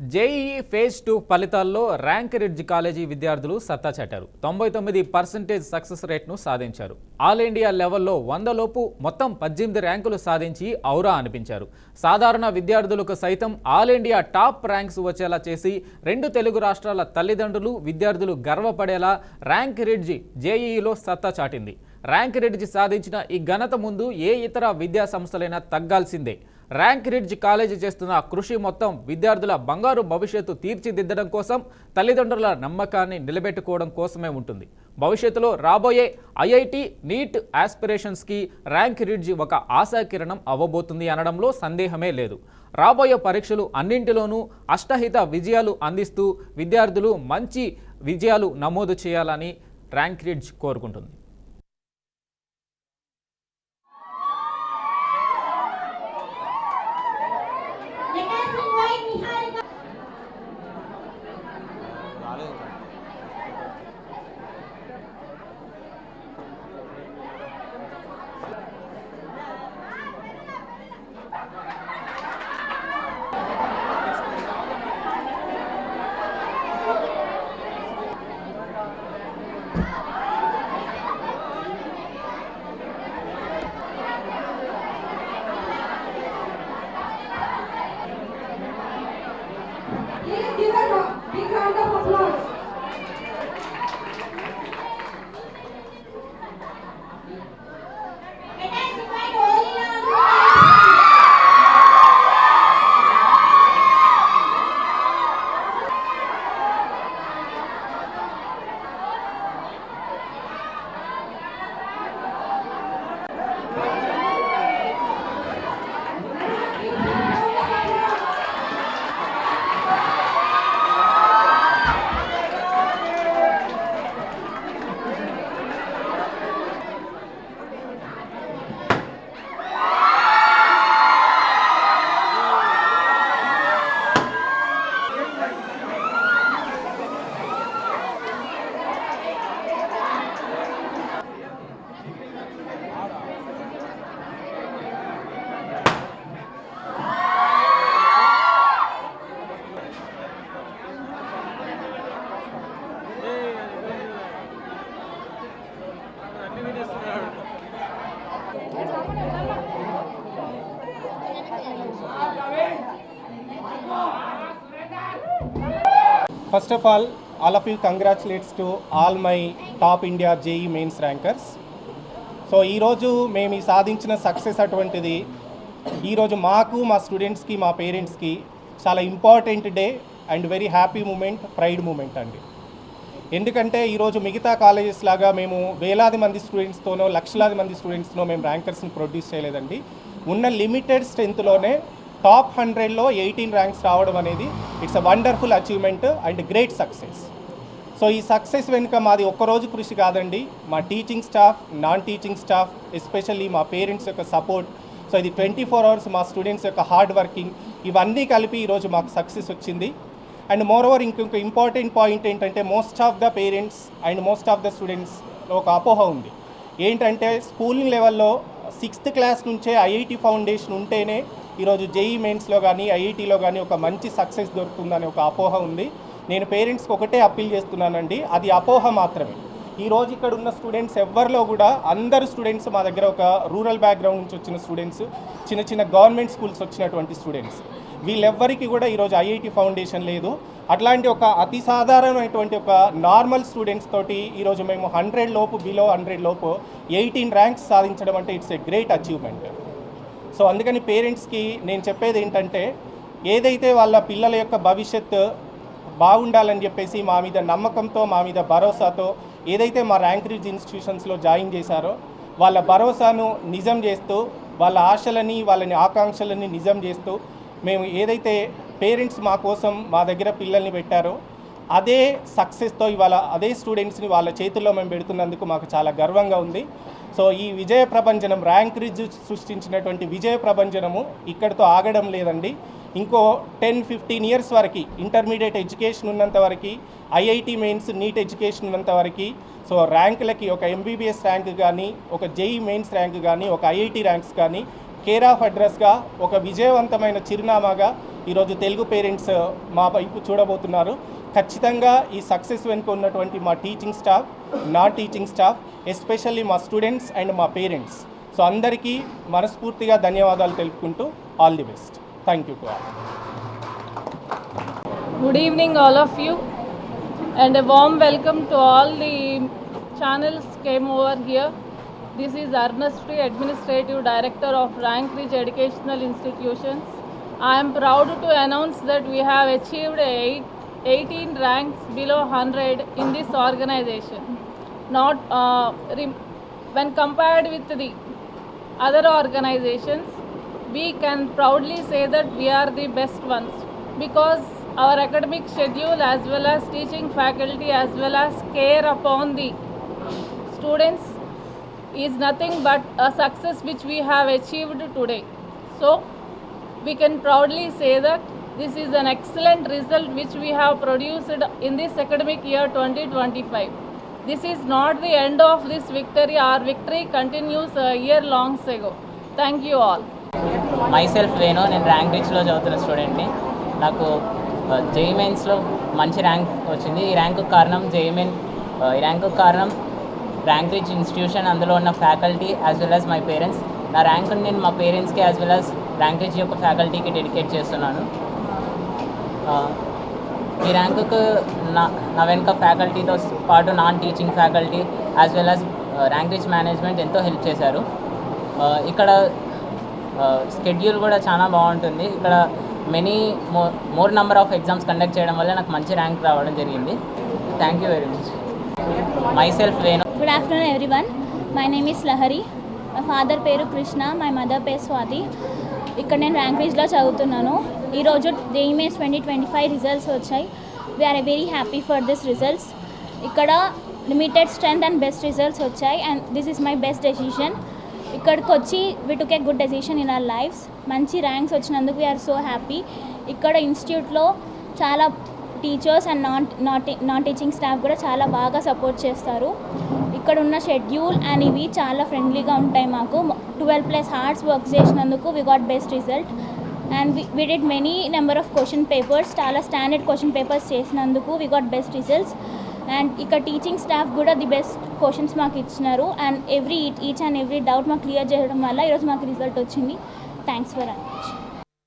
JEE phase 2 ఫలితాల్లో rank ridge college విద్యార్థులు సత్తా చాటారు. 99% సక్సెస్ రేట్ను సాధించారు. ఆల్ ఇండియా లెవెల్లో 100 లోపు మొత్తం 18 ర్యాంకులు సాధించి ఔరా అనిపించారు. సాధారణ విద్యార్థులకు సైతం ఆల్ ఇండియా టాప్ ర్యాంక్స్ వచ్చేలా చేసి 2 తెలుగు రాష్ట్రాల తల్లిదండ్రులు విద్యార్థులు గర్వపడేలా ర్యాంక్ రిడ్జ్ జేఈఈలో సత్తా చాటింది. ర్యాంక్ రిడ్జ్ సాధించిన ఈ ఘనత ముందు ఏ ఇతర విద్యా సంస్థలైనా తగ్గాల్సిందే. ర్యాంక్ రిడ్జ్ కాలేజీ చేస్తున్న కృషి మొత్తం విద్యార్థుల బంగారు భవిష్యత్తు తీర్చిదిద్దడం కోసం, తల్లిదండ్రుల నమ్మకాన్ని నిలబెట్టుకోవడం కోసమే ఉంటుంది. భవిష్యత్తులో రాబోయే ఐఐటి, నీట్ ఆస్పిరేషన్స్కి ర్యాంక్ రిడ్జ్ ఒక ఆశాకిరణం అవ్వబోతుంది అనడంలో సందేహమే లేదు. రాబోయే పరీక్షలు అన్నింటిలోనూ అష్టహిత విజయాలు అందిస్తూ విద్యార్థులు మంచి విజయాలు నమోదు చేయాలని ర్యాంక్ రిడ్జ్ కోరుకుంటుంది. Please give a big round of applause. Let us invite Olila. First of all of you congratulates to all my top India JEE mains rankers. So ఈరోజు మేము ఈ సాధించిన సక్సెస్ అటువంటిది ఈరోజు మాకు, మా స్టూడెంట్స్కి, మా పేరెంట్స్కి చాలా important day and very happy moment, pride moment అండి. ఎందుకంటే ఈరోజు మిగతా కాలేజెస్ లాగా మేము వేలాది మంది స్టూడెంట్స్తోనో, లక్షలాది మంది స్టూడెంట్స్తో మేము ర్యాంకర్స్ని ప్రొడ్యూస్ చేయలేదండి. ఉన్న లిమిటెడ్ స్ట్రెంత్లోనే టాప్ 100లో 18 ర్యాంక్స్ రావడం అనేది it's a wonderful achievement and great success. So ఈ సక్సెస్ వెనుక మాది ఒక్కరోజు కృషి కాదండి, మా teaching staff, non teaching staff, especially మా పేరెంట్స్ యొక్క సపోర్ట్. సో ఇది 24 అవర్స్ మా స్టూడెంట్స్ యొక్క హార్డ్ వర్కింగ్, ఇవన్నీ కలిపి ఈరోజు మాకు సక్సెస్ వచ్చింది. అండ్ మోర్ ఓవర్ ఇంకొక ఇంపార్టెంట్ పాయింట్ ఏంటంటే most of the parents and most of the స్టూడెంట్స్లో ఒక అపోహ ఉంది. ఏంటంటే స్కూలింగ్ లెవెల్లో 6th క్లాస్ నుంచే ఐఐటి ఫౌండేషన్ ఉంటేనే ఈరోజు జేఈ మెయిన్స్లో కానీ ఐఐటీలో కానీ ఒక మంచి సక్సెస్ దొరుకుతుందనే ఒక అపోహ ఉంది. నేను పేరెంట్స్కి ఒకటే అప్పీల్ చేస్తున్నానండి, అది అపోహ మాత్రమే. ఈరోజు ఇక్కడ ఉన్న స్టూడెంట్స్ ఎవ్వరిలో కూడా, అందరు స్టూడెంట్స్ మా దగ్గర ఒక రూరల్ బ్యాక్గ్రౌండ్ నుంచి వచ్చిన స్టూడెంట్స్, చిన్న చిన్న గవర్నమెంట్ స్కూల్స్ వచ్చినటువంటి స్టూడెంట్స్, వీళ్ళెవ్వరికి కూడా ఈరోజు ఐఐటి ఫౌండేషన్ లేదు. అట్లాంటి ఒక అతి సాధారణమైనటువంటి ఒక నార్మల్ స్టూడెంట్స్ తోటి ఈరోజు మేము 100 లోపు, బిలో 100 లోపు 18 ర్యాంక్స్ సాధించడం అంటే it's a great achievement. So అందుకని పేరెంట్స్కి నేను చెప్పేది ఏంటంటే, ఏదైతే వాళ్ళ పిల్లల యొక్క భవిష్యత్తు బాగుండాలని చెప్పేసి మా మీద నమ్మకంతో, మా మీద భరోసాతో ఏదైతే మా ర్యాంక్ రిడ్జ్ ఇన్స్టిట్యూషన్స్లో జాయిన్ చేశారో వాళ్ళ భరోసాను నిజం చేస్తూ, వాళ్ళ ఆశలని, వాళ్ళని ఆకాంక్షలని నిజం చేస్తూ, మేము ఏదైతే పేరెంట్స్ మా కోసం మా దగ్గర పిల్లల్ని పెట్టారో అదే సక్సెస్తో ఇవాళ అదే స్టూడెంట్స్ని వాళ్ళ చేతుల్లో మేము పెడుతున్నందుకు మాకు చాలా గర్వంగా ఉంది. సో ఈ విజయ ప్రభంజనం, ర్యాంక్ రిడ్జ్ సృష్టించినటువంటి విజయ ప్రభంజనము ఇక్కడితో ఆగడం లేదండి. ఇంకో 10-15 ఇయర్స్ వరకు ఇంటర్మీడియట్ ఎడ్యుకేషన్ ఉన్నంత వరకు, ఐఐటి మెయిన్స్, నీట్ ఎడ్యుకేషన్ ఉన్నంత వరకు, సో ర్యాంకులకి ఒక ఎంబీబీఎస్ ర్యాంక్ కానీ, ఒక జేఈ మెయిన్స్ ర్యాంక్ కానీ, ఒక ఐఐటి ర్యాంక్స్ కానీ కేర్ ఆఫ్ అడ్రస్గా ఒక విజయవంతమైన చిరునామాగా ఈరోజు తెలుగు పేరెంట్స్ మా వైపు చూడబోతున్నారు. ఖచ్చితంగా ఈ సక్సెస్ వెనుక ఉన్నటువంటి మా teaching staff, non teaching staff, especially మా స్టూడెంట్స్ అండ్ మా పేరెంట్స్, సో అందరికీ మనస్ఫూర్తిగా ధన్యవాదాలు తెలుపుకుంటూ all the best. Thank you to all. Good evening all of you, and a warm welcome to all the channels came over here. This is Arnasri, Administrative Director of Rank Ridge Educational Institutions. I am proud to announce that we have achieved 18 ranks below 100 in this organization. Not when compared with the other organizations, we can proudly say that we are the best ones, because our academic schedule as well as teaching faculty as well as care upon the students is nothing but a success which we have achieved today. So we can proudly say that this is an excellent result which we have produced in this academic year 2025. This is not the end of this victory. Our victory continues a year long ago. Thank you all. Myself Venu, నేను rank రిచ్లో చదువుతున్న స్టూడెంట్ని. నాకు JEE మెయిన్స్లో మంచి rank వచ్చింది. ఈ rank కారణం ఈ ర్యాంకు కారణం ర్యాంక్ రిచ్ ఇన్స్టిట్యూషన్, అందులో ఉన్న faculty as well as my parents. నా ర్యాంకుని నేను మా పేరెంట్స్కి as well as rank rich యొక్క ఫ్యాకల్టీకి డెడికేట్ చేస్తున్నాను. ఈ ర్యాంకుకు నా వెనుక ఫ్యాకల్టీతో పాటు non teaching faculty as well as rank rich management ఎంతో హెల్ప్ చేశారు. ఇక్కడ స్కెడ్యూల్ కూడా చాలా బాగుంటుంది. ఇక్కడ more number of exams conduct చేయడం వల్ల నాకు మంచి ర్యాంక్ రావడం జరిగింది. Thank you very much. Myself Venu. Good afternoon everyone. My name is Lahari. My father పేరు కృష్ణ, మై మదర్ పేరు స్వాతి. ఇక్కడ నేను ర్యాంక్ రిజ్లో చదువుతున్నాను. ఈరోజు జేఈ మెయిన్స్ 2025 రిజల్ట్స్ వచ్చాయి. We are very happy for this results. ఇక్కడ limited strength and best results వచ్చాయి, and this is my best decision. ఇక్కడికి వచ్చి we took a good decision in our lives. మంచి ర్యాంక్స్ వచ్చినందుకు వీఆర్ సో హ్యాపీ. ఇక్కడ ఇన్స్టిట్యూట్లో చాలా teachers and non teaching staff కూడా చాలా బాగా సపోర్ట్ చేస్తారు. ఇక్కడ ఉన్న షెడ్యూల్ అండ్ ఇవి చాలా ఫ్రెండ్లీగా ఉంటాయి మాకు. 12+ hours వర్క్ చేసినందుకు we got best result. And we did many number of question papers, చాలా స్టాండర్డ్ క్వశ్చన్ పేపర్స్ చేసినందుకు we got best results. And ఇక్కడ టీచింగ్ స్టాఫ్ కూడా ది బెస్ట్ క్వశ్చన్స్ మాకు ఇచ్చినారు, and each and every doubt మాకు clear చేయడం వల్ల ఈరోజు మాకు రిజల్ట్ వచ్చింది. Thanks for watching.